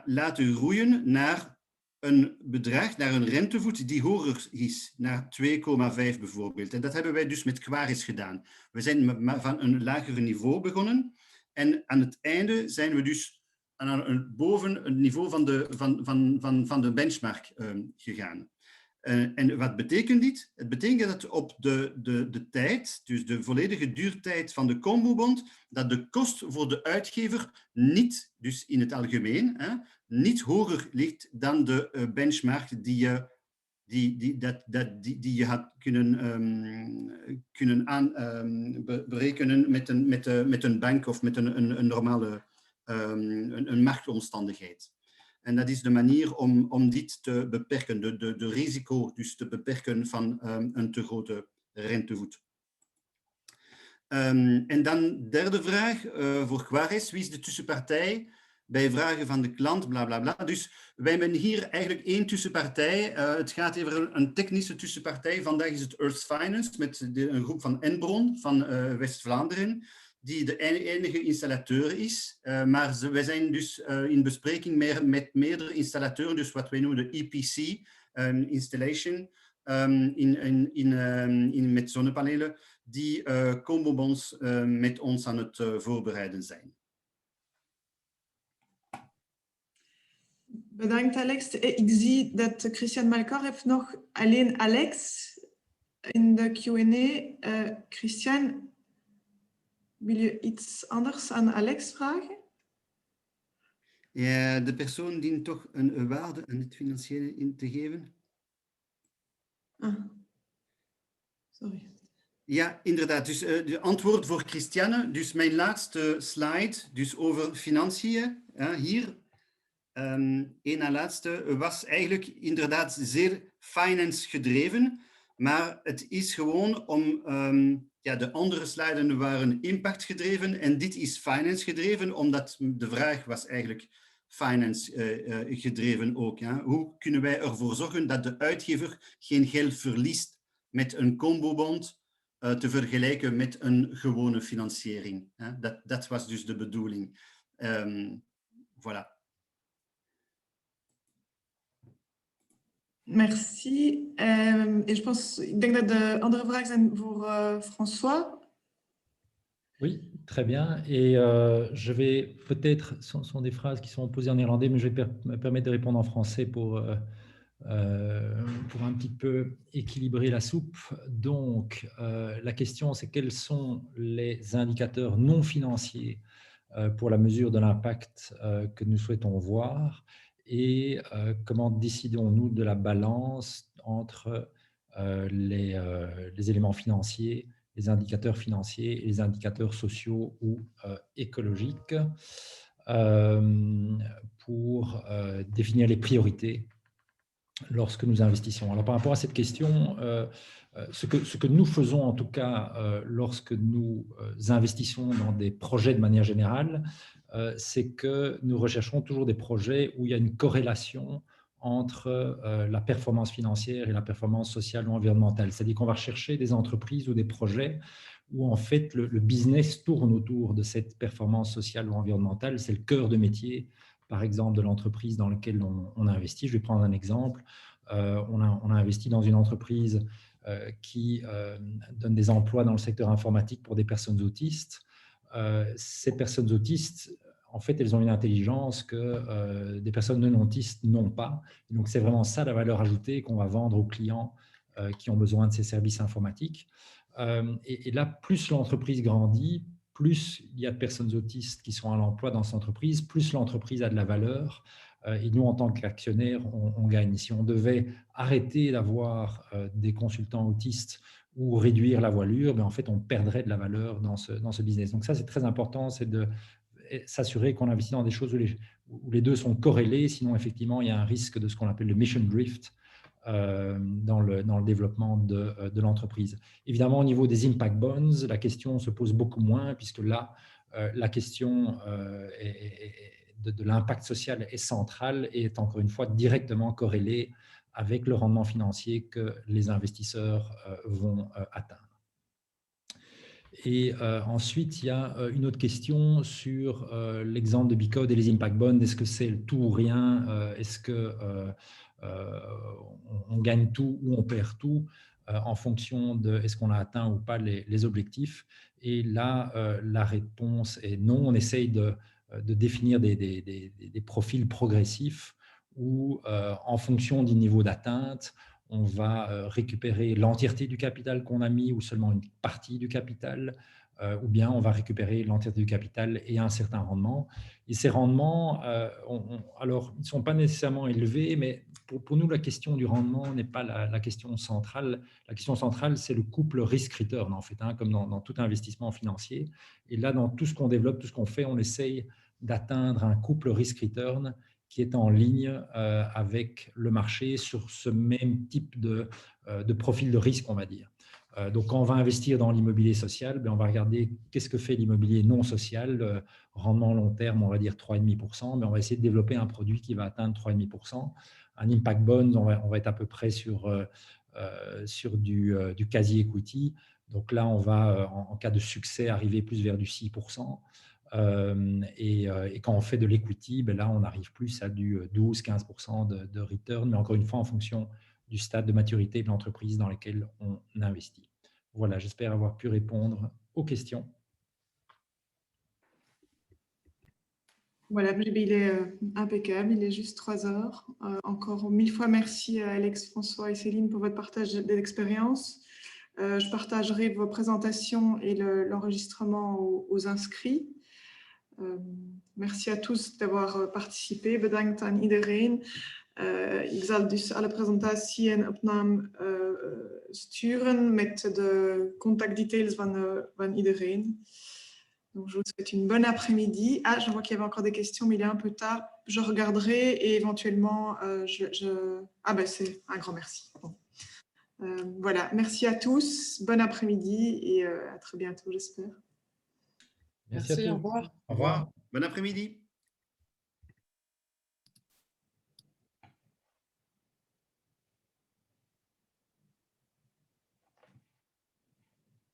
laten groeien naar een bedrag, naar een rentevoet die hoger is, naar 2,5 bijvoorbeeld. En dat hebben wij dus met Quaris gedaan. We zijn van een lager niveau begonnen en aan het einde zijn we dus boven het niveau van de benchmark gegaan. En wat betekent dit? Het betekent dat op de tijd, dus de volledige duurtijd van de combobond, dat de kost voor de uitgever niet, dus in het algemeen, niet hoger ligt dan de benchmark die je had kunnen berekenen met een bank of met een normale marktomstandigheid. En dat is de manier om dit te beperken, de risico dus te beperken van een te grote rentevoet. En dan derde vraag voor Quaris. Wie is de tussenpartij bij vragen van de klant, bla bla bla. Dus wij hebben hier eigenlijk 1 tussenpartij. Het gaat over een technische tussenpartij. Vandaag is het Earth Finance met een groep van Enbron van West-Vlaanderen, die de enige installateur is. Maar wij zijn dus in bespreking met meerdere installateuren, dus wat wij noemen de EPC, installation, met zonnepanelen, die combobonds met ons aan het voorbereiden zijn. Bedankt, Alex. Ik zie dat Christian Malkor heeft nog alleen Alex in de Q&A. Christian, wil je iets anders aan Alex vragen? Ja, de persoon dient toch een waarde aan het financiële in te geven. Sorry. Ja, inderdaad. Dus de antwoord voor Christiane. Dus mijn laatste slide, dus over financiën, hier. Eén na laatste was eigenlijk inderdaad zeer finance gedreven. Maar het is gewoon om, ja, de andere sliden waren impact gedreven en dit is finance gedreven, omdat de vraag was eigenlijk finance gedreven ook. Ja. Hoe kunnen wij ervoor zorgen dat de uitgever geen geld verliest met een combobond te vergelijken met een gewone financiering. Ja. Dat was dus de bedoeling. Voilà. Merci. Ik denk dat de andere vragen zijn voor François. Oui, très bien. Et je vais peut-être, ce sont des phrases qui sont posées en néerlandais, mais je vais me permettre de répondre en français pour un petit peu équilibrer la soupe. Donc, la question, c'est quels sont les indicateurs non financiers pour la mesure de l'impact que nous souhaitons voir et comment décidons-nous de la balance entre les éléments financiers, les indicateurs financiers et les indicateurs sociaux ou écologiques pour définir les priorités lorsque nous investissons. Alors par rapport à cette question, ce que nous faisons en tout cas lorsque nous investissons dans des projets de manière générale, c'est que nous recherchons toujours des projets où il y a une corrélation entre la performance financière et la performance sociale ou environnementale. C'est-à-dire qu'on va rechercher des entreprises ou des projets où en fait le business tourne autour de cette performance sociale ou environnementale. C'est le cœur de métier, par exemple, de l'entreprise dans laquelle on a investi. Je vais prendre un exemple. On a investi dans une entreprise qui donne des emplois dans le secteur informatique pour des personnes autistes. Ces personnes autistes, en fait, elles ont une intelligence que des personnes non autistes n'ont pas. Donc, c'est vraiment ça la valeur ajoutée qu'on va vendre aux clients qui ont besoin de ces services informatiques. Et là, plus l'entreprise grandit, plus il y a de personnes autistes qui sont à l'emploi dans cette entreprise, plus l'entreprise a de la valeur. Et nous, en tant qu'actionnaires, on gagne. Si on devait arrêter d'avoir des consultants autistes ou réduire la voilure, en fait, on perdrait de la valeur dans ce business. Donc ça, c'est très important, c'est de s'assurer qu'on investit dans des choses où les deux sont corrélés. Sinon, effectivement, il y a un risque de ce qu'on appelle le mission drift dans le développement de l'entreprise. Évidemment, au niveau des impact bonds, la question se pose beaucoup moins, puisque là, la question de l'impact social est centrale et est encore une fois directement corrélée avec le rendement financier que les investisseurs vont atteindre. Et ensuite, il y a une autre question sur l'exemple de Bicode et les impact bonds. Est-ce que c'est le tout ou rien? Est-ce qu'on gagne tout ou on perd tout en fonction de est-ce qu'on a atteint ou pas les objectifs? Et là, la réponse est non. On essaye de définir des profils progressifs où, en fonction du niveau d'atteinte, on va récupérer l'entièreté du capital qu'on a mis ou seulement une partie du capital, ou bien on va récupérer l'entièreté du capital et un certain rendement. Et ces rendements, alors, ils ne sont pas nécessairement élevés, mais pour nous, la question du rendement n'est pas la question centrale. La question centrale, c'est le couple risk-return, en fait, comme dans tout investissement financier. Et là, dans tout ce qu'on développe, tout ce qu'on fait, on essaye d'atteindre un couple risk-return qui est en ligne avec le marché sur ce même type de profil de risque, on va dire. Donc, quand on va investir dans l'immobilier social, on va regarder qu'est-ce que fait l'immobilier non social, rendement long terme, on va dire 3,5%, mais on va essayer de développer un produit qui va atteindre 3,5%. Un impact bond, on va être à peu près sur du quasi-equity. Donc là, on va, en cas de succès, arriver plus vers du 6%. Et quand on fait de l'equity, là, on arrive plus à du 12-15% de return, mais encore une fois, en fonction du stade de maturité de l'entreprise dans laquelle on investit. Voilà, j'espère avoir pu répondre aux questions. Voilà, il est impeccable, il est juste 3 heures. Encore 1000 fois merci à Alex, François et Céline pour votre partage d'expérience. Je partagerai vos présentations et l'enregistrement aux inscrits. Merci à tous d'avoir participé. Bedankt aan iedereen. Ik zal dus alle presentatie en opname sturen met de contactdetails van iedereen. Donc, je vous souhaite une bonne après-midi. Ah, je vois qu'il y avait encore des questions, mais il est un peu tard. Je regarderai et éventuellement, Ah ben, c'est un grand merci. Bon. Voilà, merci à tous, bon après-midi et à très bientôt, j'espère. Merci à Merci, au tous. revoir. Au revoir. Bon après-midi.